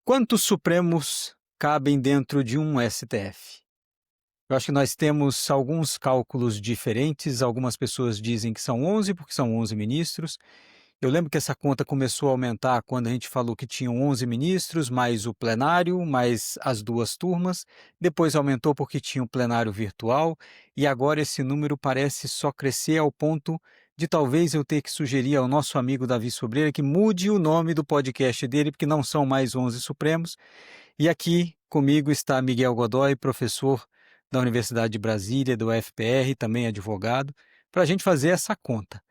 Quantos Supremos cabem dentro de um STF? Eu acho que nós temos alguns cálculos diferentes. Algumas pessoas dizem que são 11, porque são 11 ministros. Eu lembro que essa conta começou a aumentar quando a gente falou que tinham 11 ministros, mais o plenário, mais as duas turmas. Depois aumentou porque tinha o plenário virtual. E agora esse número parece só crescer ao ponto de talvez eu ter que sugerir ao nosso amigo Davi Sobreira que mude o nome do podcast dele, porque não são mais 11 Supremos. E aqui comigo está Miguel Godoy, professor da Universidade de Brasília, do UFPR, também advogado, para a gente fazer essa conta.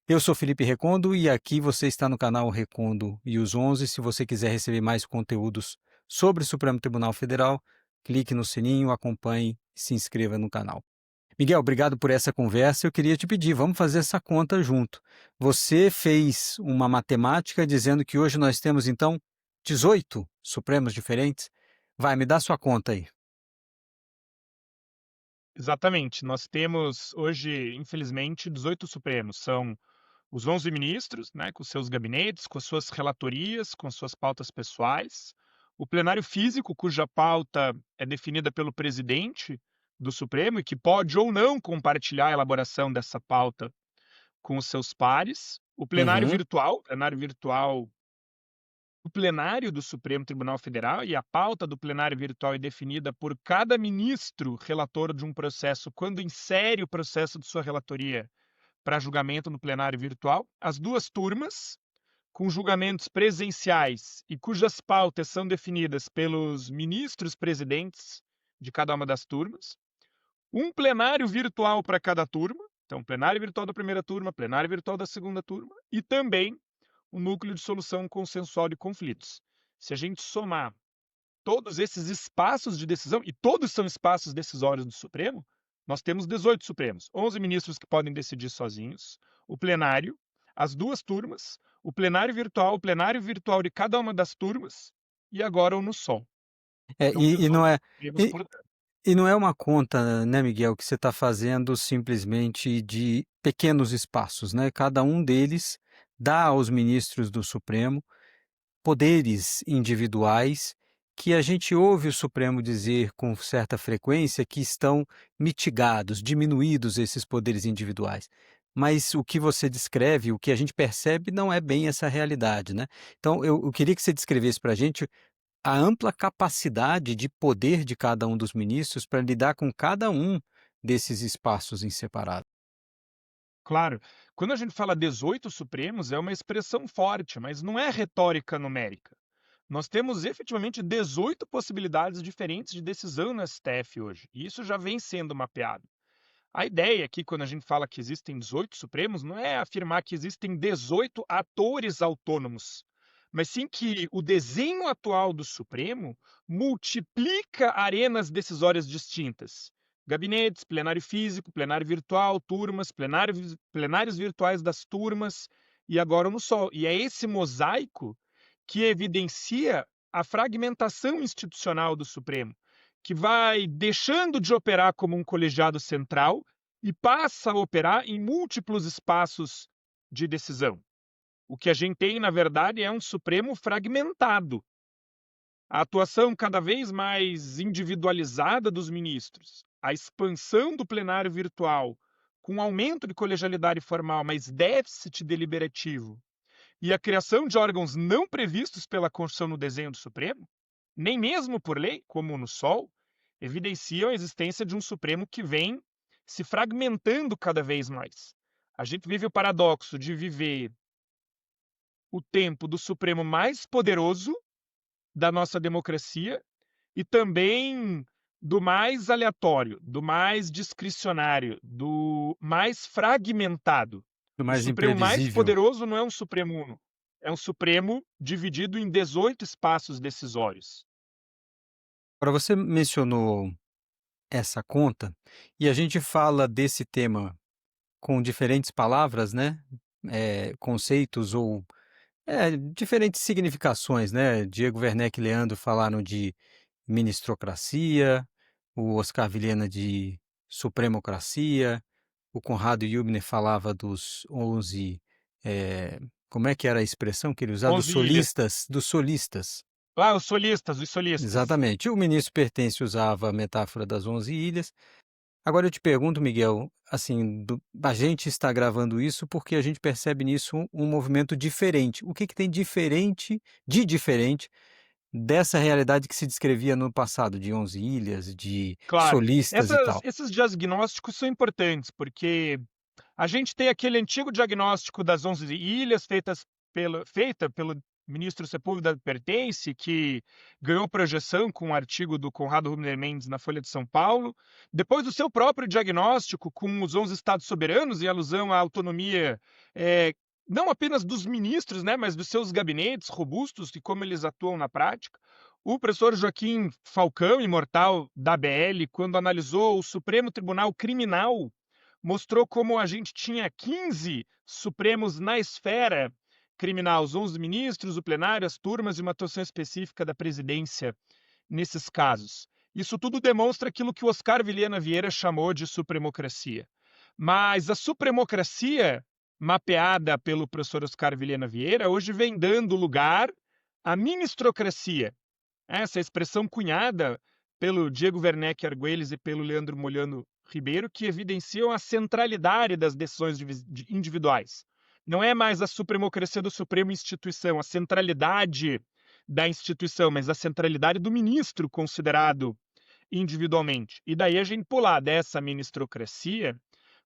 Eu sou Felipe Recondo e aqui você está no canal Recondo e os 11. Se você quiser receber mais conteúdos sobre o Supremo Tribunal Federal, clique no sininho, acompanhe e se inscreva no canal. Miguel, obrigado por essa conversa. Eu queria te pedir, vamos fazer essa conta junto. Você fez uma matemática dizendo que hoje nós temos, então, 18 Supremos diferentes. Vai, me dá sua conta aí. Exatamente. Nós temos hoje, infelizmente, 18 Supremos. São os 11 ministros, né, com seus gabinetes, com as suas relatorias, com as suas pautas pessoais. O plenário físico, cuja pauta é definida pelo presidente do Supremo e que pode ou não compartilhar a elaboração dessa pauta com os seus pares. O Uhum. plenário virtual, o plenário do Supremo Tribunal Federal, e a pauta do plenário virtual é definida por cada ministro relator de um processo quando insere o processo de sua relatoria para julgamento no plenário virtual. As duas turmas, com julgamentos presenciais e cujas pautas são definidas pelos ministros presidentes de cada uma das turmas. Um plenário virtual para cada turma, então plenário virtual da primeira turma, plenário virtual da segunda turma, e também o núcleo de solução consensual de conflitos. Se a gente somar todos esses espaços de decisão, e todos são espaços decisórios do Supremo, nós temos 18 Supremos, 11 ministros que podem decidir sozinhos, o plenário, as duas turmas, o plenário virtual de cada uma das turmas, e agora o no sol. É, São e, e não 18 é, Supremos, e, portanto. e não é uma conta, né, Miguel, que você está fazendo simplesmente de pequenos espaços, né? Cada um deles dá aos ministros do Supremo poderes individuais que a gente ouve o Supremo dizer com certa frequência que estão mitigados, diminuídos esses poderes individuais. Mas o que você descreve, o que a gente percebe, não é bem essa realidade, né? Então, eu queria que você descrevesse para a gente a ampla capacidade de poder de cada um dos ministros para lidar com cada um desses espaços em separado. Claro, quando a gente fala 18 Supremos, é uma expressão forte, mas não é retórica numérica. Nós temos efetivamente 18 possibilidades diferentes de decisão no STF hoje, e isso já vem sendo mapeado. A ideia aqui, quando a gente fala que existem 18 Supremos, não é afirmar que existem 18 atores autônomos, mas sim que o desenho atual do Supremo multiplica arenas decisórias distintas. Gabinetes, plenário físico, plenário virtual, turmas, plenários virtuais das turmas e agora no sol. E é esse mosaico que evidencia a fragmentação institucional do Supremo, que vai deixando de operar como um colegiado central e passa a operar em múltiplos espaços de decisão. O que a gente tem, na verdade, é um Supremo fragmentado. A atuação cada vez mais individualizada dos ministros, a expansão do plenário virtual, com aumento de colegialidade formal, mas déficit deliberativo, e a criação de órgãos não previstos pela Constituição no desenho do Supremo, nem mesmo por lei, como no Sol, evidenciam a existência de um Supremo que vem se fragmentando cada vez mais. A gente vive o paradoxo de viver o tempo do Supremo mais poderoso da nossa democracia e também do mais aleatório, do mais discricionário, do mais fragmentado. Do O mais Supremo mais imprevisível. poderoso não é um Supremo Uno, é um Supremo dividido em 18 espaços decisórios. Agora, você mencionou essa conta e a gente fala desse tema com diferentes palavras, né? Conceitos ou diferentes significações, né? Diego Werneck e Leandro falaram de ministrocracia, o Oscar Vilhena de supremocracia, o Conrado Yubner falava dos 11, como é que era a expressão que ele usava? 11 ilhas. Dos solistas. Ah, os solistas, os solistas. Exatamente. O ministro Pertence usava a metáfora das 11 ilhas. Agora eu te pergunto, Miguel, assim, a gente está gravando isso porque a gente percebe nisso um movimento diferente. O que que tem diferente dessa realidade que se descrevia no passado, de 11 ilhas, de Claro. solistas e tal? Esses diagnósticos são importantes, porque a gente tem aquele antigo diagnóstico das 11 ilhas feita pelo ministro Sepúlveda Pertence, que ganhou projeção com um artigo do Conrado Rubner Mendes na Folha de São Paulo. Depois do seu próprio diagnóstico com os 11 estados soberanos, em alusão à autonomia, não apenas dos ministros, né, mas dos seus gabinetes robustos e como eles atuam na prática. O professor Joaquim Falcão, imortal da ABL, quando analisou o Supremo Tribunal Criminal, mostrou como a gente tinha 15 Supremos na esfera criminal, os 11 ministros, o plenário, as turmas e uma atuação específica da presidência nesses casos. Isso tudo demonstra aquilo que o Oscar Vilhena Vieira chamou de supremocracia. Mas a supremocracia, mapeada pelo professor Oscar Vilhena Vieira, hoje vem dando lugar à ministrocracia, essa expressão cunhada pelo Diego Werneck Argüelles e pelo Leandro Molhano Ribeiro, que evidenciam a centralidade das decisões individuais. Não é mais a supremocracia do Supremo Instituição, a centralidade da instituição, mas a centralidade do ministro considerado individualmente. E daí a gente pular dessa ministrocracia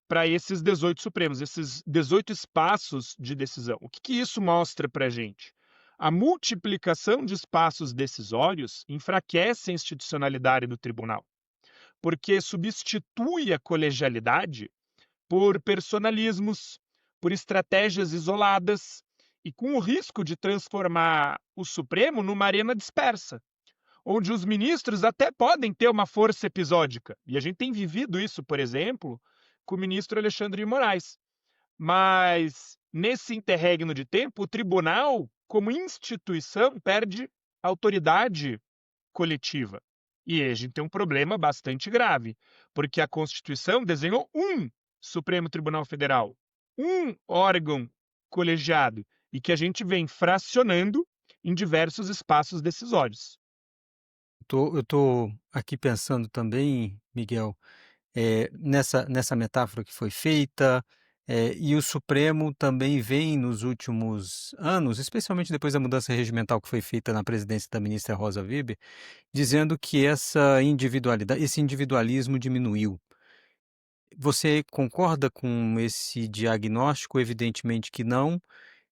para esses 18 Supremos, esses 18 espaços de decisão. O que isso mostra para a gente? A multiplicação de espaços decisórios enfraquece a institucionalidade do tribunal, porque substitui a colegialidade por personalismos, por estratégias isoladas e com o risco de transformar o Supremo numa arena dispersa, onde os ministros até podem ter uma força episódica. E a gente tem vivido isso, por exemplo, com o ministro Alexandre de Moraes. Mas, nesse interregno de tempo, o tribunal, como instituição, perde autoridade coletiva. E aí a gente tem um problema bastante grave, porque a Constituição desenhou um Supremo Tribunal Federal, um órgão colegiado, e que a gente vem fracionando em diversos espaços decisórios. Eu tô aqui pensando também, Miguel, nessa metáfora que foi feita, e o Supremo também vem nos últimos anos, especialmente depois da mudança regimental que foi feita na presidência da ministra Rosa Weber, dizendo que esse individualismo diminuiu. Você concorda com esse diagnóstico? Evidentemente que não,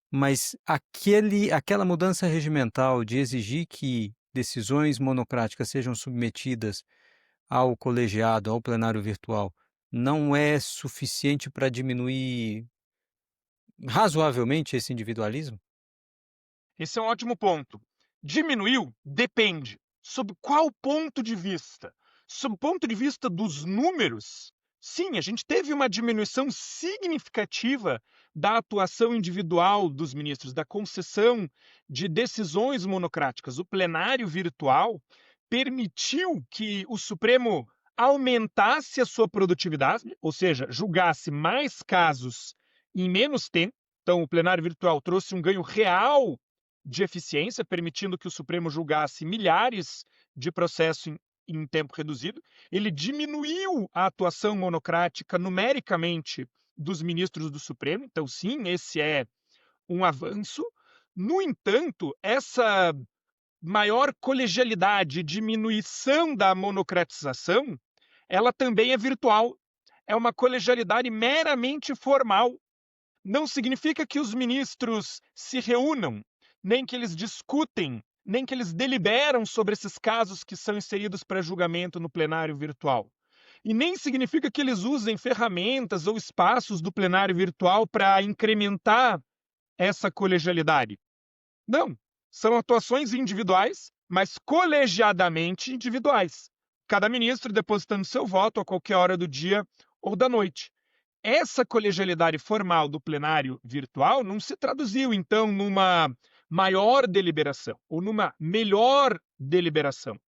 mas aquela mudança regimental de exigir que decisões monocráticas sejam submetidas ao colegiado, ao plenário virtual, não é suficiente para diminuir razoavelmente esse individualismo? Esse é um ótimo ponto. Diminuiu? Depende. Sob qual ponto de vista? Sob o ponto de vista dos números, sim, a gente teve uma diminuição significativa da atuação individual dos ministros, da concessão de decisões monocráticas. O plenário virtual permitiu que o Supremo aumentasse a sua produtividade, ou seja, julgasse mais casos em menos tempo. Então, o plenário virtual trouxe um ganho real de eficiência, permitindo que o Supremo julgasse milhares de processos em tempo reduzido. Ele diminuiu a atuação monocrática numericamente dos ministros do Supremo. Então, sim, esse é um avanço. No entanto, essa maior colegialidade, diminuição da monocratização, ela também é virtual. É uma colegialidade meramente formal. Não significa que os ministros se reúnam, nem que eles discutem, nem que eles deliberam sobre esses casos que são inseridos para julgamento no plenário virtual. E nem significa que eles usem ferramentas ou espaços do plenário virtual para incrementar essa colegialidade. Não, são atuações individuais, mas colegiadamente individuais. Cada ministro depositando seu voto a qualquer hora do dia ou da noite. Essa colegialidade formal do plenário virtual não se traduziu, então, numa maior deliberação ou numa melhor deliberação.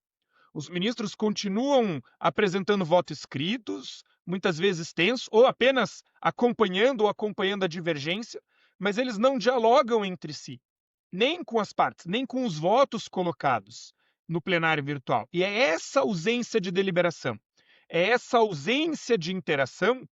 Os ministros continuam apresentando votos escritos, muitas vezes tensos, ou apenas acompanhando a divergência, mas eles não dialogam entre si. nem com as partes, nem com os votos colocados no plenário virtual. E é essa ausência de deliberação, é essa ausência de interação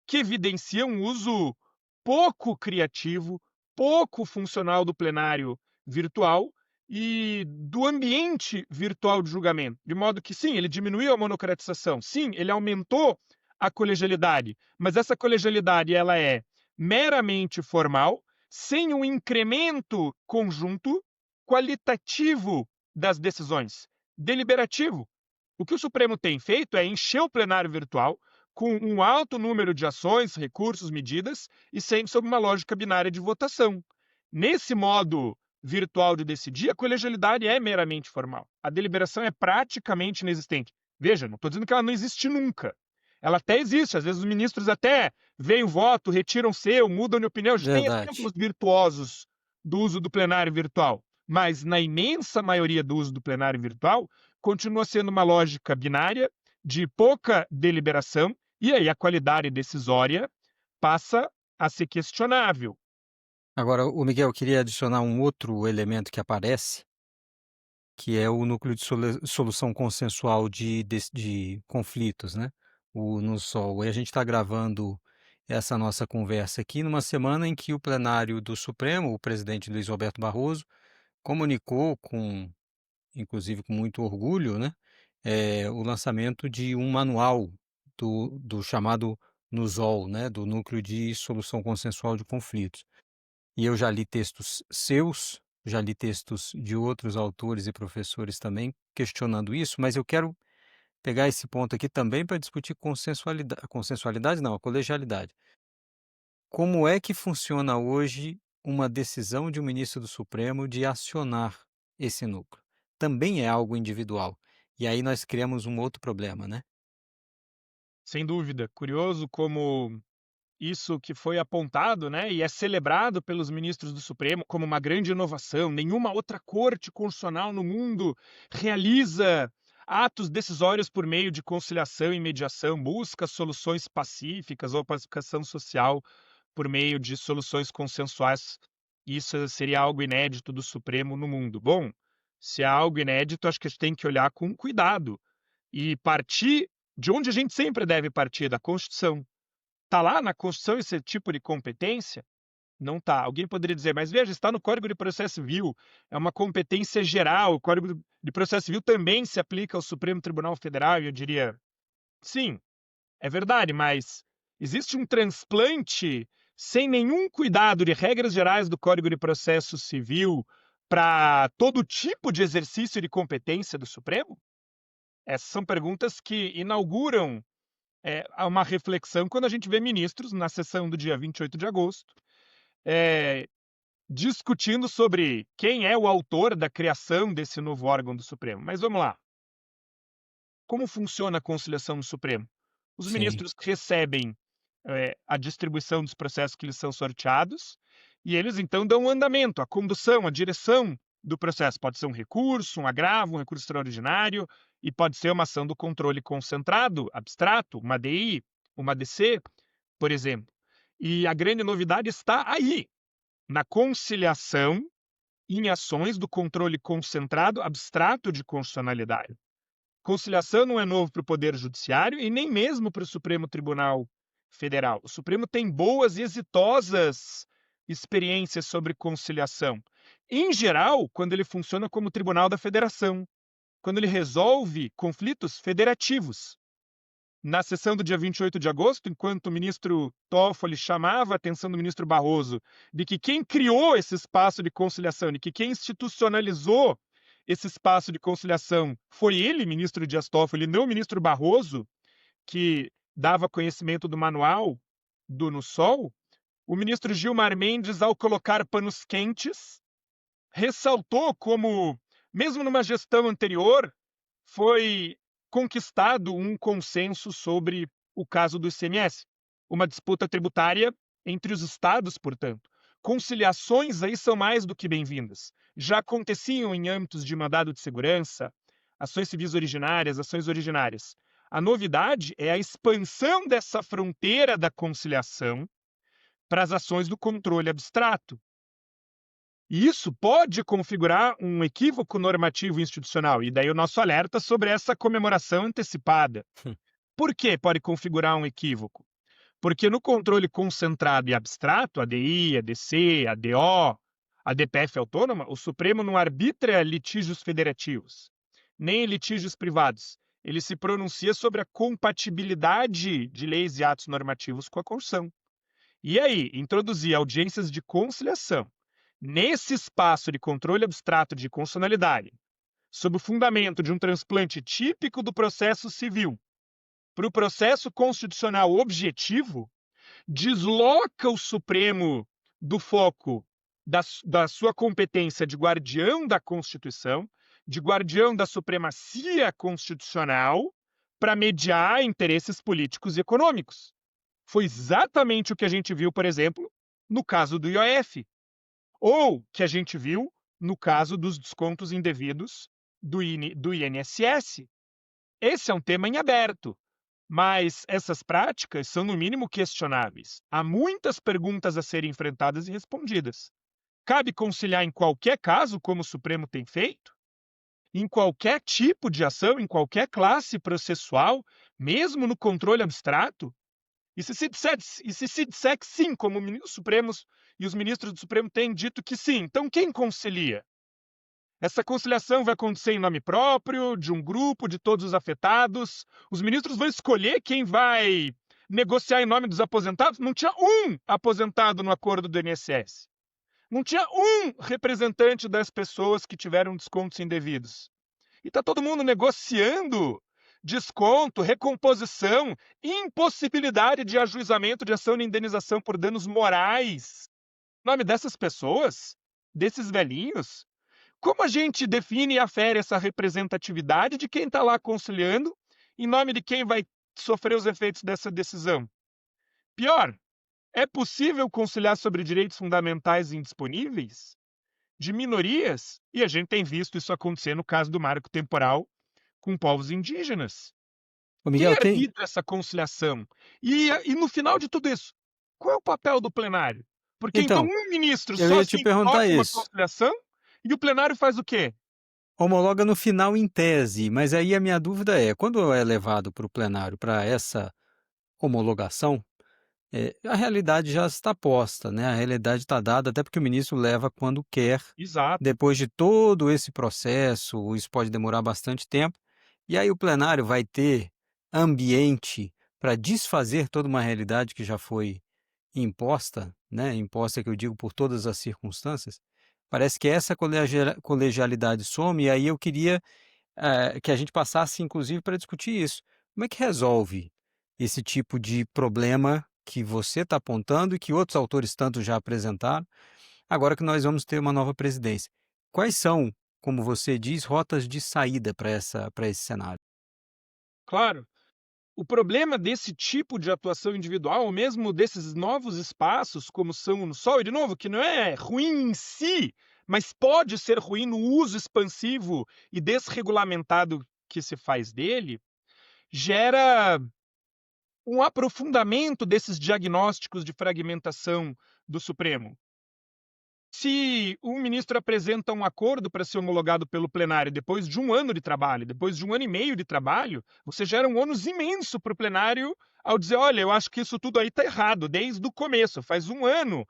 que evidencia um uso pouco criativo, pouco funcional do plenário virtual e do ambiente virtual de julgamento. De modo que, sim, ele diminuiu a monocratização, sim, ele aumentou a colegialidade, mas essa colegialidade ela é meramente formal, sem um incremento conjunto qualitativo das decisões, deliberativo. O que o Supremo tem feito é encher o plenário virtual com um alto número de ações, recursos, medidas e sempre sob uma lógica binária de votação. Nesse modo virtual de decidir, a colegialidade é meramente formal. A deliberação é praticamente inexistente. Veja, não estou dizendo que ela não existe nunca. Ela até existe, às vezes os ministros até veem o voto, retiram seu, mudam de opinião. A gente tem Verdade. exemplos virtuosos do uso do plenário virtual, mas na imensa maioria do uso do plenário virtual, continua sendo uma lógica binária de pouca deliberação, e aí a qualidade decisória passa a ser questionável. Agora, o Miguel, eu queria adicionar um outro elemento que aparece, que é o núcleo de solução consensual de conflitos, né? O NUSOL. E a gente está gravando essa nossa conversa aqui numa semana em que o plenário do Supremo, o presidente Luiz Roberto Barroso, comunicou inclusive com muito orgulho, né, o lançamento de um manual do chamado NUSOL, né, do Núcleo de Solução Consensual de Conflitos. E eu já li textos seus, já li textos de outros autores e professores também questionando isso, mas eu quero pegar esse ponto aqui também para discutir consensualidade não, a colegialidade. Como é que funciona hoje uma decisão de um ministro do Supremo de acionar esse núcleo? Também é algo individual. E aí nós criamos um outro problema, né? Sem dúvida, curioso como isso que foi apontado, né, e é celebrado pelos ministros do Supremo como uma grande inovação. Nenhuma outra corte constitucional no mundo realiza atos decisórios por meio de conciliação e mediação, busca soluções pacíficas ou pacificação social por meio de soluções consensuais. Isso seria algo inédito do Supremo no mundo. Bom, se é algo inédito, acho que a gente tem que olhar com cuidado e partir de onde a gente sempre deve partir, da Constituição. Está lá na Constituição esse tipo de competência? Não está. Alguém poderia dizer, mas veja, está no Código de Processo Civil, é uma competência geral, o Código de Processo Civil também se aplica ao Supremo Tribunal Federal, e eu diria, sim, é verdade, mas existe um transplante sem nenhum cuidado de regras gerais do Código de Processo Civil para todo tipo de exercício de competência do Supremo? Essas são perguntas que inauguram uma reflexão quando a gente vê ministros, na sessão do dia 28 de agosto, é, discutindo sobre quem é o autor da criação desse novo órgão do Supremo. Mas vamos lá. Como funciona a conciliação no Supremo? Os Sim. ministros recebem a distribuição dos processos que lhes são sorteados e eles então dão um andamento, a condução, a direção do processo. Pode ser um recurso, um agravo, um recurso extraordinário e pode ser uma ação do controle concentrado, abstrato, uma DI, uma DC, por exemplo. E a grande novidade está aí, na conciliação em ações do controle concentrado abstrato de constitucionalidade. Conciliação não é novo para o Poder Judiciário e nem mesmo para o Supremo Tribunal Federal. O Supremo tem boas e exitosas experiências sobre conciliação. Em geral, quando ele funciona como Tribunal da Federação, quando ele resolve conflitos federativos. Na sessão do dia 28 de agosto, enquanto o ministro Toffoli chamava a atenção do ministro Barroso de que quem criou esse espaço de conciliação, de que quem institucionalizou esse espaço de conciliação foi ele, ministro Dias Toffoli, não o ministro Barroso, que dava conhecimento do manual do NUSOL, o ministro Gilmar Mendes, ao colocar panos quentes, ressaltou como, mesmo numa gestão anterior, foi conquistado um consenso sobre o caso do ICMS, uma disputa tributária entre os estados, portanto. Conciliações aí são mais do que bem-vindas. Já aconteciam em âmbitos de mandado de segurança, ações civis originárias, ações originárias. A novidade é a expansão dessa fronteira da conciliação para as ações do controle abstrato. E isso pode configurar um equívoco normativo institucional, e daí o nosso alerta sobre essa comemoração antecipada. Hum. Por que pode configurar um equívoco? Porque no controle concentrado e abstrato, ADI, ADC, ADO, a DPF autônoma, o Supremo não arbitra litígios federativos, nem litígios privados. Ele se pronuncia sobre a compatibilidade de leis e atos normativos com a Constituição. E aí, introduzir audiências de conciliação nesse espaço de controle abstrato de constitucionalidade, sob o fundamento de um transplante típico do processo civil para o processo constitucional objetivo, desloca o Supremo do foco da sua competência de guardião da Constituição, de guardião da supremacia constitucional, para mediar interesses políticos e econômicos. Foi exatamente o que a gente viu, por exemplo, no caso do IOF, ou que a gente viu no caso dos descontos indevidos do INSS. Esse é um tema em aberto. Mas essas práticas são, no mínimo, questionáveis. Há muitas perguntas a serem enfrentadas e respondidas. Cabe conciliar em qualquer caso, como o Supremo tem feito? Em qualquer tipo de ação, em qualquer classe processual, mesmo no controle abstrato? E se disser que sim, como os Supremos e os ministros do Supremo têm dito que sim, então quem concilia? Essa conciliação vai acontecer em nome próprio, de um grupo, de todos os afetados. Os ministros vão escolher quem vai negociar em nome dos aposentados. Não tinha um aposentado no acordo do INSS. Não tinha um representante das pessoas que tiveram descontos indevidos. E está todo mundo negociando desconto, recomposição, impossibilidade de ajuizamento de ação de indenização por danos morais. Em nome dessas pessoas, desses velhinhos, como a gente define e afere essa representatividade de quem está lá conciliando, em nome de quem vai sofrer os efeitos dessa decisão? Pior, é possível conciliar sobre direitos fundamentais indisponíveis de minorias? E a gente tem visto isso acontecer no caso do marco temporal com povos indígenas. Ô, Quem Miguel, tem. arbitra essa conciliação? E no final de tudo isso, qual é o papel do plenário? Porque então Então, um ministro eu ia te sozinho perguntar toca uma isso. conciliação e o plenário faz o quê? Homologa no final em tese, mas aí a minha dúvida é, quando é levado para o plenário para essa homologação, a realidade já está posta, né? A realidade está dada, até porque o ministro leva quando quer, Exato. depois de todo esse processo, isso pode demorar bastante tempo, e aí o plenário vai ter ambiente para desfazer toda uma realidade que já foi imposta, né? Imposta que eu digo por todas as circunstâncias. Parece que essa colegialidade some, e aí eu queria que a gente passasse, inclusive, para discutir isso. Como é que resolve esse tipo de problema que você está apontando e que outros autores tanto já apresentaram, agora que nós vamos ter uma nova presidência? Quais são, como você diz, rotas de saída para esse cenário? Claro. O problema desse tipo de atuação individual, ou mesmo desses novos espaços, como são no Sol, e de novo, que não é ruim em si, mas pode ser ruim no uso expansivo e desregulamentado que se faz dele, gera um aprofundamento desses diagnósticos de fragmentação do Supremo. Se um ministro apresenta um acordo para ser homologado pelo plenário depois de um ano de trabalho, depois de um ano e meio de trabalho, você gera um ônus imenso para o plenário ao dizer: olha, eu acho que isso tudo aí está errado, desde o começo. Faz um ano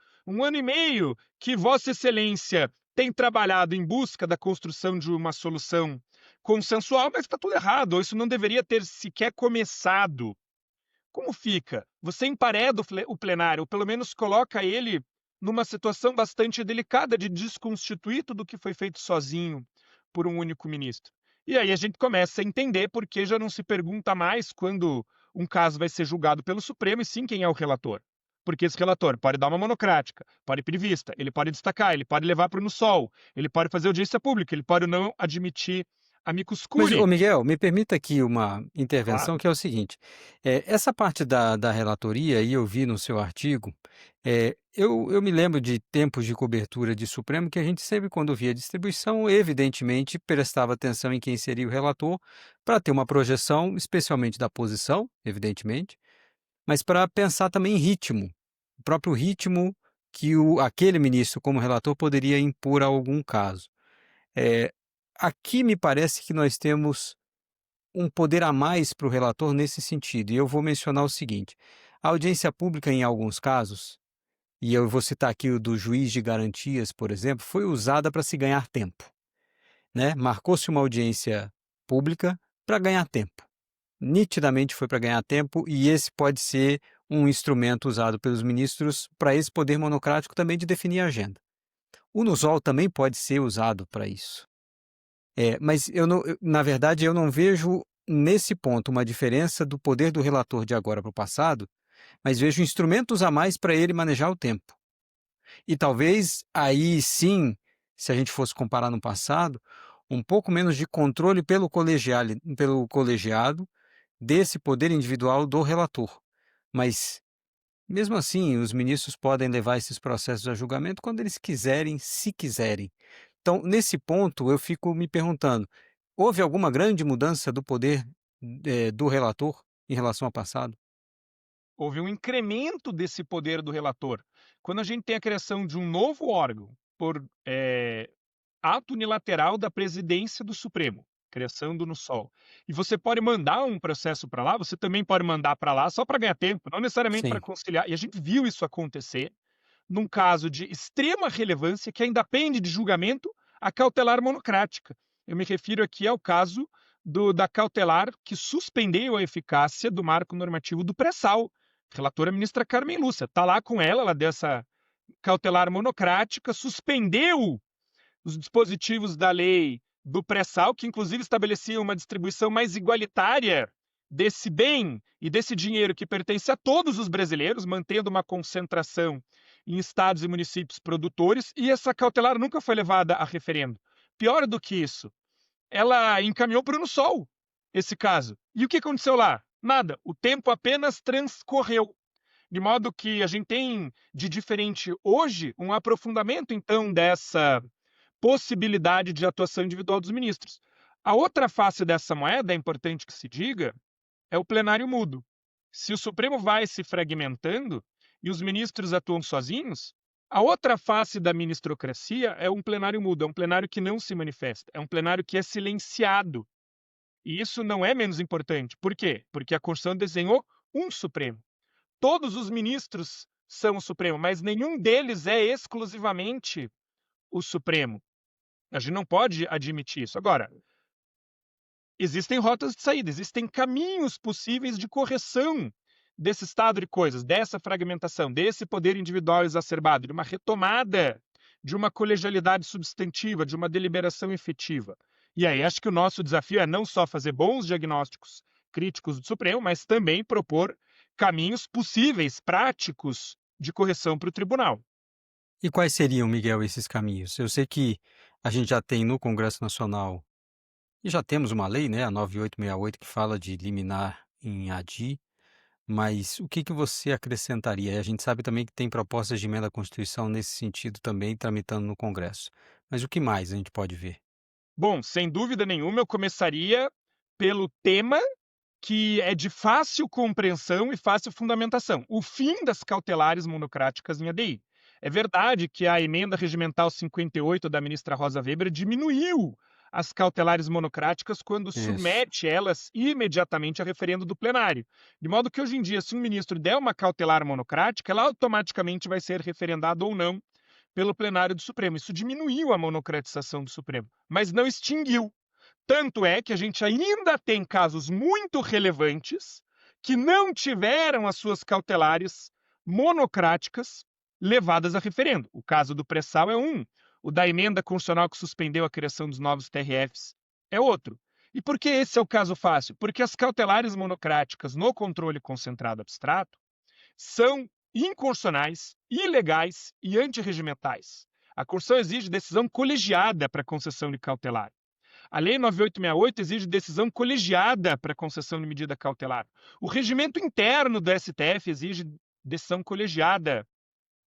e meio, que Vossa Excelência tem trabalhado em busca da construção de uma solução consensual, mas está tudo errado, ou isso não deveria ter sequer começado. Como fica? Você empareda o plenário, ou pelo menos coloca ele numa situação bastante delicada de desconstituir tudo o que foi feito sozinho por um único ministro. E aí a gente começa a entender por que já não se pergunta mais quando um caso vai ser julgado pelo Supremo, e sim quem é o relator. Porque esse relator pode dar uma monocrática, pode pedir vista, ele pode destacar, ele pode levar para o sol, ele pode fazer audiência pública, ele pode não admitir amicus Mas, ô curiae. Miguel, me permita aqui uma intervenção, Claro. que é o seguinte: essa parte da relatoria, aí eu vi no seu artigo, eu me lembro de tempos de cobertura de Supremo que a gente sempre, quando via distribuição, evidentemente prestava atenção em quem seria o relator, para ter uma projeção, especialmente da posição, evidentemente, mas para pensar também em ritmo, o próprio ritmo que aquele ministro, como relator, poderia impor a algum caso. Eh, Aqui me parece que nós temos um poder a mais para o relator nesse sentido, e eu vou mencionar o seguinte: a audiência pública, em alguns casos, e eu vou citar aqui o do juiz de garantias, por exemplo, foi usada para se ganhar tempo, né? Marcou-se uma audiência pública para ganhar tempo. Nitidamente foi para ganhar tempo, e esse pode ser um instrumento usado pelos ministros para esse poder monocrático também de definir a agenda. O NUSOL também pode ser usado para isso. Mas na verdade, eu não vejo nesse ponto uma diferença do poder do relator de agora para o passado, mas vejo instrumentos a mais para ele manejar o tempo. E talvez aí sim, se a gente fosse comparar no passado, um pouco menos de controle pelo colegiado desse poder individual do relator. Mas, mesmo assim, os ministros podem levar esses processos a julgamento quando eles quiserem, se quiserem. Então, nesse ponto, eu fico me perguntando: houve alguma grande mudança do poder, do relator em relação ao passado? Houve um incremento desse poder do relator. Quando a gente tem a criação de um novo órgão por ato unilateral da presidência do Supremo, criação do NUSOL, e você pode mandar um processo para lá, você também pode mandar para lá só para ganhar tempo, não necessariamente para Sim. conciliar. E a gente viu isso acontecer num caso de extrema relevância que ainda pende de julgamento, a cautelar monocrática. Eu me refiro aqui ao caso da cautelar que suspendeu a eficácia do marco normativo do pré-sal. Relatora ministra Carmen Lúcia, está lá com ela deu essa cautelar monocrática, suspendeu os dispositivos da lei do pré-sal, que inclusive estabelecia uma distribuição mais igualitária desse bem e desse dinheiro que pertence a todos os brasileiros, mantendo uma concentração em estados e municípios produtores, e essa cautelar nunca foi levada a referendo. Pior do que isso, ela encaminhou para o NUSOL esse caso. E o que aconteceu lá? Nada. O tempo apenas transcorreu. De modo que a gente tem de diferente hoje um aprofundamento, então, dessa possibilidade de atuação individual dos ministros. A outra face dessa moeda, é importante que se diga, é o plenário mudo. Se o Supremo vai se fragmentando e os ministros atuam sozinhos, a outra face da ministrocracia é um plenário mudo, é um plenário que não se manifesta, é um plenário que é silenciado. E isso não é menos importante. Por quê? Porque a Constituição desenhou um Supremo. Todos os ministros são o Supremo, mas nenhum deles é exclusivamente o Supremo. A gente não pode admitir isso. Agora, existem rotas de saída, existem caminhos possíveis de correção desse estado de coisas, dessa fragmentação, desse poder individual exacerbado, de uma retomada de uma colegialidade substantiva, de uma deliberação efetiva. E aí acho que o nosso desafio é não só fazer bons diagnósticos críticos do Supremo, mas também propor caminhos possíveis, práticos, de correção para o tribunal. E quais seriam, Miguel, esses caminhos? Eu sei que a gente já tem no Congresso Nacional, e já temos uma lei, né, a 9868, que fala de liminar em ADI, mas o que que você acrescentaria? E a gente sabe também que tem propostas de emenda à Constituição nesse sentido também tramitando no Congresso. Mas o que mais a gente pode ver? Bom, sem dúvida nenhuma, eu começaria pelo tema que é de fácil compreensão e fácil fundamentação: o fim das cautelares monocráticas em ADI. É verdade que a emenda regimental 58 da ministra Rosa Weber diminuiu as cautelares monocráticas quando Isso. submete elas imediatamente a referendo do plenário. De modo que hoje em dia, se um ministro der uma cautelar monocrática, ela automaticamente vai ser referendada ou não pelo plenário do Supremo. Isso diminuiu a monocratização do Supremo, mas não extinguiu. Tanto é que a gente ainda tem casos muito relevantes que não tiveram as suas cautelares monocráticas levadas a referendo. O caso do pré-sal é um. O da emenda constitucional que suspendeu a criação dos novos TRFs é outro. E por que esse é o caso fácil? Porque as cautelares monocráticas no controle concentrado abstrato são inconstitucionais, ilegais e antirregimentais. A Constituição exige decisão colegiada para concessão de cautelar. A Lei 9868 exige decisão colegiada para concessão de medida cautelar. O regimento interno do STF exige decisão colegiada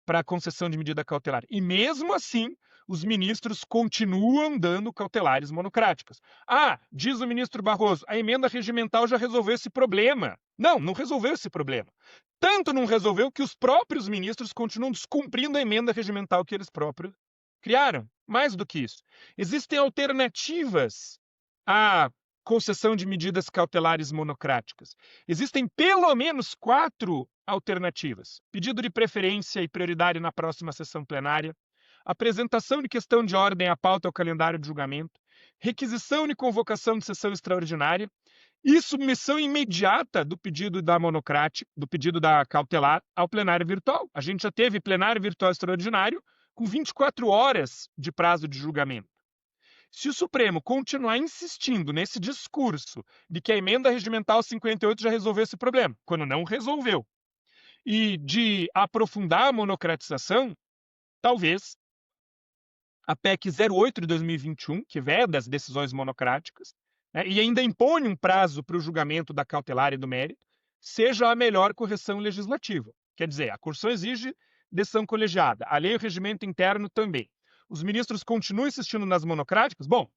para a concessão de medida cautelar. E mesmo assim, os ministros continuam dando cautelares monocráticas. Ah, diz o ministro Barroso, a emenda regimental já resolveu esse problema. Não, não resolveu esse problema. Tanto não resolveu que os próprios ministros continuam descumprindo a emenda regimental que eles próprios criaram. Mais do que isso, existem alternativas à concessão de medidas cautelares monocráticas. Existem pelo menos 4 alternativas: pedido de preferência e prioridade na próxima sessão plenária, apresentação de questão de ordem à pauta ao calendário de julgamento, requisição de convocação de sessão extraordinária e submissão imediata do pedido da monocrática, do pedido da cautelar ao plenário virtual. A gente já teve plenário virtual extraordinário com 24 horas de prazo de julgamento. Se o Supremo continuar insistindo nesse discurso de que a emenda regimental 58 já resolveu esse problema, quando não resolveu, e de aprofundar a monocratização, talvez a PEC 08 de 2021, que veda as decisões monocráticas, né, e ainda impõe um prazo para o julgamento da cautelar e do mérito, seja a melhor correção legislativa. Quer dizer, a Constituição exige decisão colegiada, a lei e o regimento interno também. Os ministros continuam insistindo nas monocráticas? Bom,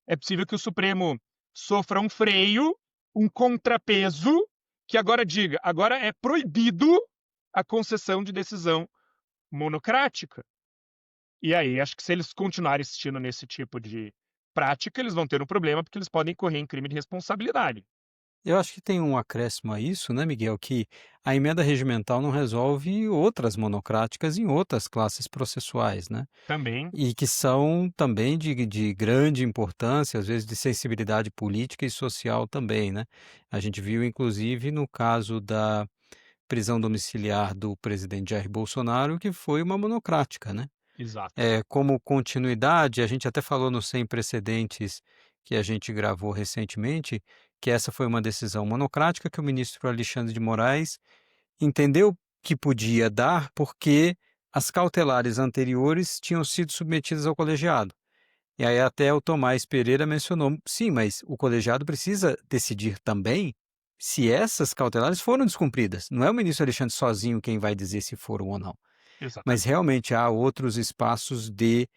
é possível que o Supremo sofra um freio, um contrapeso, que agora diga, agora é proibido a concessão de decisão monocrática. E aí, acho que se eles continuarem insistindo nesse tipo de prática, eles vão ter um problema, porque eles podem incorrer em crime de responsabilidade. Eu acho que tem um acréscimo a isso, né, Miguel, que a emenda regimental não resolve outras monocráticas em outras classes processuais, né? Também, E que são também de grande importância, às vezes de sensibilidade política e social também, né? A gente viu, inclusive, no caso da prisão domiciliar do presidente Jair Bolsonaro, que foi uma monocrática, né? exato. Como continuidade, a gente até falou no Sem Precedentes que a gente gravou recentemente, que essa foi uma decisão monocrática que o ministro Alexandre de Moraes entendeu que podia dar porque as cautelares anteriores tinham sido submetidas ao colegiado. E aí até o Tomás Pereira mencionou, sim, mas o colegiado precisa decidir também se essas cautelares foram descumpridas. Não é o ministro Alexandre sozinho quem vai dizer se foram ou não. Mas Exatamente. realmente há outros espaços de,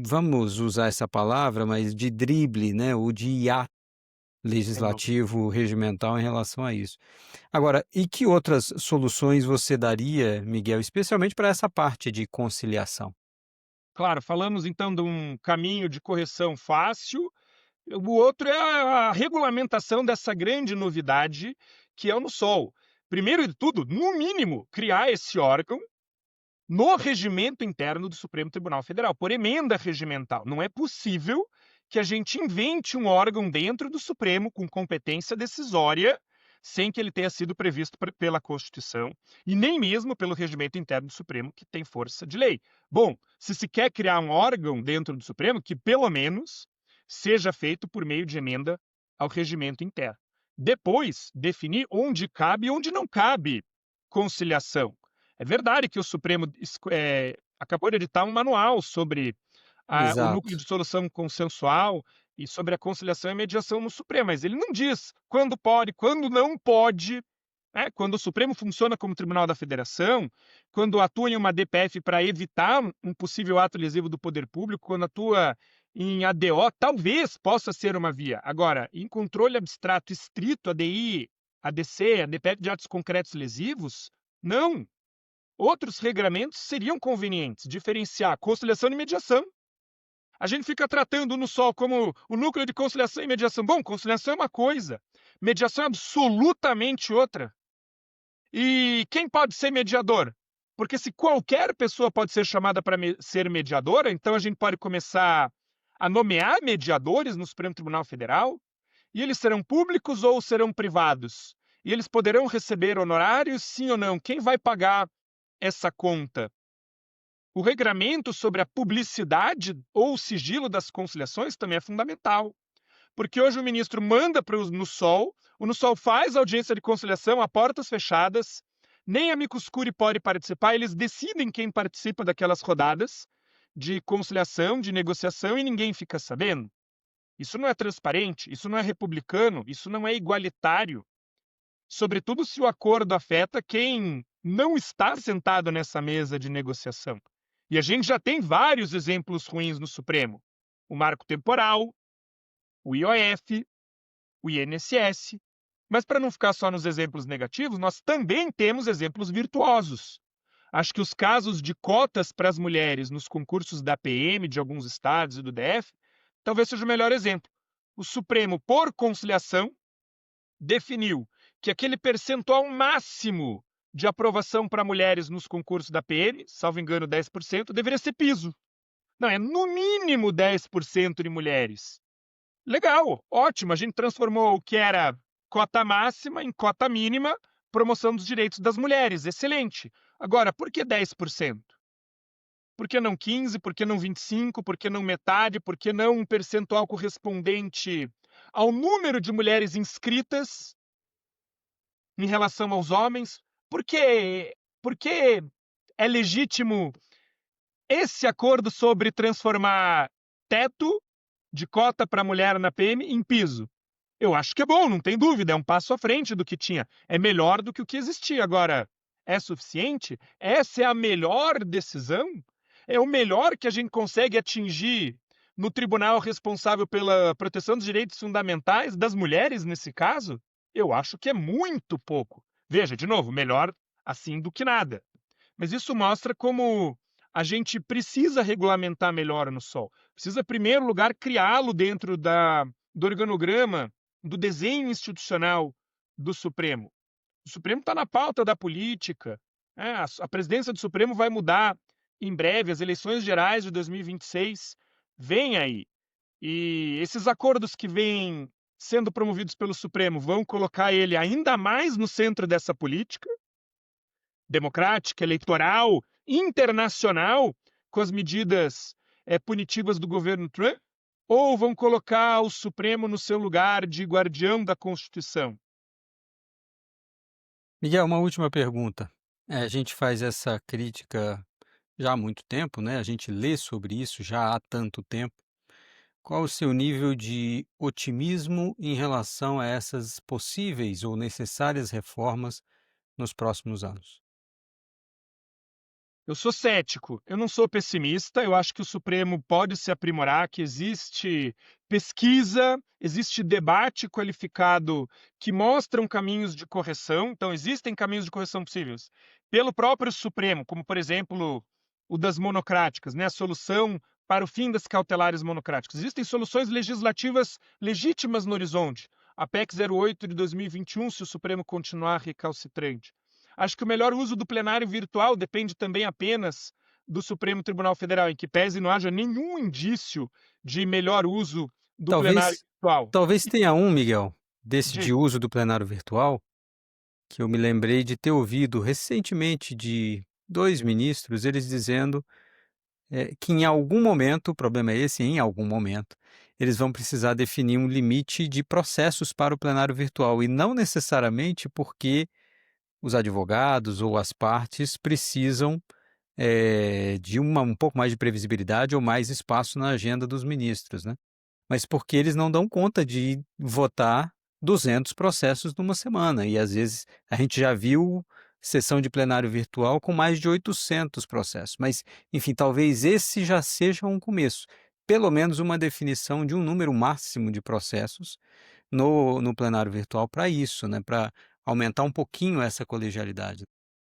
vamos usar essa palavra, mas de drible, né, ou de hiato Sem dúvida. legislativo, regimental em relação a isso. Agora, e que outras soluções você daria, Miguel, especialmente para essa parte de conciliação? Claro, falamos então de um caminho de correção fácil. O outro é a regulamentação dessa grande novidade que é o no Sol. Primeiro de tudo, no mínimo, criar esse órgão no regimento interno do Supremo Tribunal Federal, por emenda regimental. Não é possível que a gente invente um órgão dentro do Supremo com competência decisória sem que ele tenha sido previsto pela Constituição e nem mesmo pelo regimento interno do Supremo, que tem força de lei. Bom, se quer criar um órgão dentro do Supremo, que pelo menos seja feito por meio de emenda ao regimento interno. Depois, definir onde cabe e onde não cabe conciliação. É verdade que o Supremo acabou de editar um manual sobre o núcleo Exato. de solução consensual e sobre a conciliação e mediação no Supremo, mas ele não diz quando pode, quando não pode, né? Quando o Supremo funciona como Tribunal da Federação, quando atua em uma DPF para evitar um possível ato lesivo do poder público, quando atua em ADO, talvez possa ser uma via. Agora, em controle abstrato estrito, ADI, ADC, a DPF de atos concretos lesivos, não. Outros regramentos seriam convenientes, diferenciar conciliação e mediação. A gente fica tratando no Sol como o núcleo de conciliação e mediação. Bom, conciliação é uma coisa, mediação é absolutamente outra. E quem pode ser mediador? Porque se qualquer pessoa pode ser chamada para ser mediadora, então a gente pode começar a nomear mediadores no Supremo Tribunal Federal, e eles serão públicos ou serão privados? E eles poderão receber honorários, sim ou não? Quem vai pagar essa conta? O regramento sobre a publicidade ou sigilo das conciliações também é fundamental, porque hoje o ministro manda no Sol, o no Sol faz audiência de conciliação a portas fechadas, nem amicus curiae pode participar, eles decidem quem participa daquelas rodadas de conciliação, de negociação, e ninguém fica sabendo. Isso não é transparente, isso não é republicano, isso não é igualitário, sobretudo se o acordo afeta quem não estar sentado nessa mesa de negociação. E a gente já tem vários exemplos ruins no Supremo. O marco temporal, o IOF, o INSS. Mas para não ficar só nos exemplos negativos, nós também temos exemplos virtuosos. Acho que os casos de cotas para as mulheres nos concursos da PM de alguns estados e do DF talvez seja o melhor exemplo. O Supremo, por conciliação, definiu que aquele percentual máximo de aprovação para mulheres nos concursos da PM, salvo engano 10%, deveria ser piso. Não, é no mínimo 10% de mulheres. Legal, ótimo, a gente transformou o que era cota máxima em cota mínima, promoção dos direitos das mulheres, excelente. Agora, por que 10%? Por que não 15%? Por que não 25%? Por que não metade? Por que não um percentual correspondente ao número de mulheres inscritas em relação aos homens? Por que é legítimo esse acordo sobre transformar teto de cota para mulher na PM em piso? Eu acho que é bom, não tem dúvida, é um passo à frente do que tinha. É melhor do que o que existia. Agora, é suficiente? Essa é a melhor decisão? É o melhor que a gente consegue atingir no tribunal responsável pela proteção dos direitos fundamentais das mulheres, nesse caso? Eu acho que é muito pouco. Veja, de novo, melhor assim do que nada. Mas isso mostra como a gente precisa regulamentar melhor no SOL. Precisa, em primeiro lugar, criá-lo dentro do organograma, do desenho institucional do Supremo. O Supremo está na pauta da política. A presidência do Supremo vai mudar em breve, as eleições gerais de 2026 vêm aí. E esses acordos que vêm sendo promovidos pelo Supremo vão colocar ele ainda mais no centro dessa política democrática, eleitoral, internacional, com as medidas punitivas do governo Trump? Ou vão colocar o Supremo no seu lugar de guardião da Constituição? Miguel, uma última pergunta. A gente faz essa crítica já há muito tempo, né? A gente lê sobre isso já há tanto tempo. Qual o seu nível de otimismo em relação a essas possíveis ou necessárias reformas nos próximos anos? Eu sou cético, eu não sou pessimista, eu acho que o Supremo pode se aprimorar, que existe pesquisa, existe debate qualificado que mostram caminhos de correção, então existem caminhos de correção possíveis pelo próprio Supremo, como por exemplo o das monocráticas, né? A solução para o fim das cautelares monocráticas. Existem soluções legislativas legítimas no horizonte. A PEC 08 de 2021, se o Supremo continuar recalcitrante. Acho que o melhor uso do plenário virtual depende também apenas do Supremo Tribunal Federal, em que pese não haja nenhum indício de melhor uso do plenário Talvez, virtual. talvez tenha um, Miguel, desse de Diga. uso do plenário virtual, que eu me lembrei de ter ouvido recentemente de dois ministros, eles dizendo que em algum momento, o problema é esse, em algum momento, eles vão precisar definir um limite de processos para o plenário virtual, e não necessariamente porque os advogados ou as partes precisam de um pouco mais de previsibilidade ou mais espaço na agenda dos ministros, né? Mas porque eles não dão conta de votar 200 processos numa semana. E às vezes a gente já viu sessão de plenário virtual com mais de 800 processos. Mas, enfim, talvez esse já seja um começo. Pelo menos uma definição de um número máximo de processos no plenário virtual para isso, né? Para aumentar um pouquinho essa colegialidade.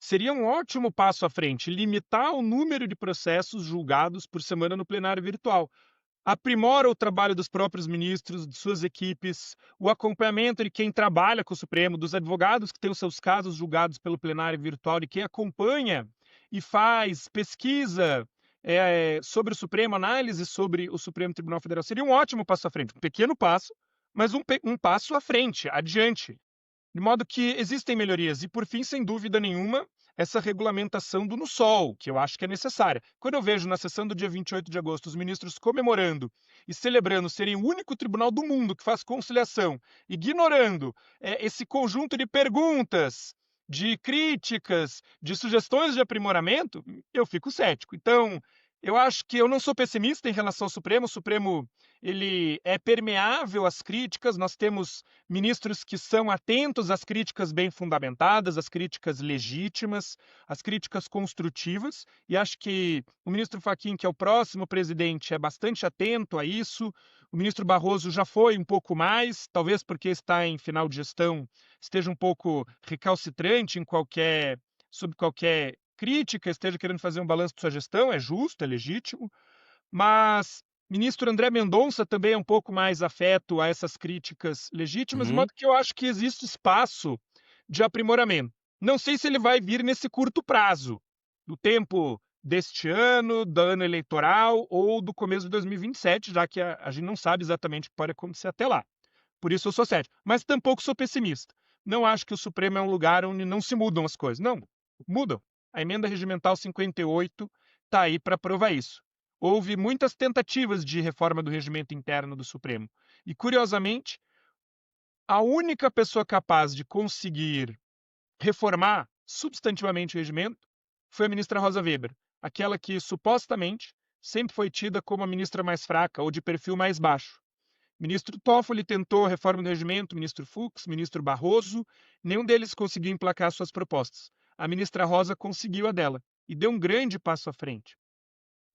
Seria um ótimo passo à frente limitar o número de processos julgados por semana no plenário virtual. Aprimora o trabalho dos próprios ministros, de suas equipes, o acompanhamento de quem trabalha com o Supremo, dos advogados que têm os seus casos julgados pelo plenário virtual, de quem acompanha e faz pesquisa sobre o Supremo, análise sobre o Supremo Tribunal Federal. Seria um ótimo passo à frente, um pequeno passo, mas um passo à frente, adiante. De modo que existem melhorias. E, por fim, sem dúvida nenhuma, essa regulamentação do NuSol, que eu acho que é necessária. Quando eu vejo na sessão do dia 28 de agosto os ministros comemorando e celebrando serem o único tribunal do mundo que faz conciliação, ignorando esse conjunto de perguntas, de críticas, de sugestões de aprimoramento, eu fico cético. Então, Eu acho que eu não sou pessimista em relação ao Supremo. O Supremo, ele é permeável às críticas. Nós temos ministros que são atentos às críticas bem fundamentadas, às críticas legítimas, às críticas construtivas. E acho que o ministro Fachin, que é o próximo presidente, é bastante atento a isso. O ministro Barroso já foi um pouco mais, talvez porque está em final de gestão, esteja um pouco recalcitrante sobre qualquer crítica, esteja querendo fazer um balanço de sua gestão, é justo, é legítimo, mas ministro André Mendonça também é um pouco mais afeto a essas críticas legítimas, de Uhum. modo que eu acho que existe espaço de aprimoramento. Não sei se ele vai vir nesse curto prazo, do tempo deste ano, do ano eleitoral ou do começo de 2027, já que a gente não sabe exatamente o que pode acontecer até lá. Por isso eu sou cético. Mas tampouco sou pessimista. Não acho que o Supremo é um lugar onde não se mudam as coisas. Não, mudam. A emenda regimental 58 está aí para provar isso. Houve muitas tentativas de reforma do regimento interno do Supremo. E, curiosamente, a única pessoa capaz de conseguir reformar substantivamente o regimento foi a ministra Rosa Weber, aquela que supostamente sempre foi tida como a ministra mais fraca ou de perfil mais baixo. Ministro Toffoli tentou a reforma do regimento, ministro Fux, ministro Barroso, nenhum deles conseguiu emplacar suas propostas. A ministra Rosa conseguiu a dela e deu um grande passo à frente.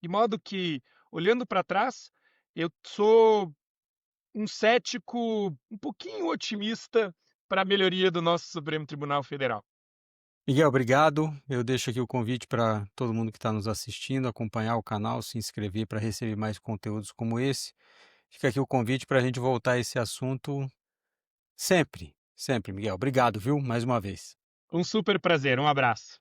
De modo que, olhando para trás, eu sou um cético um pouquinho otimista para a melhoria do nosso Supremo Tribunal Federal. Miguel, obrigado. Eu deixo aqui o convite para todo mundo que está nos assistindo, acompanhar o canal, se inscrever para receber mais conteúdos como esse. Fica aqui o convite para a gente voltar a esse assunto sempre, sempre, Miguel. Obrigado, viu? Mais uma vez. Um super prazer, um abraço.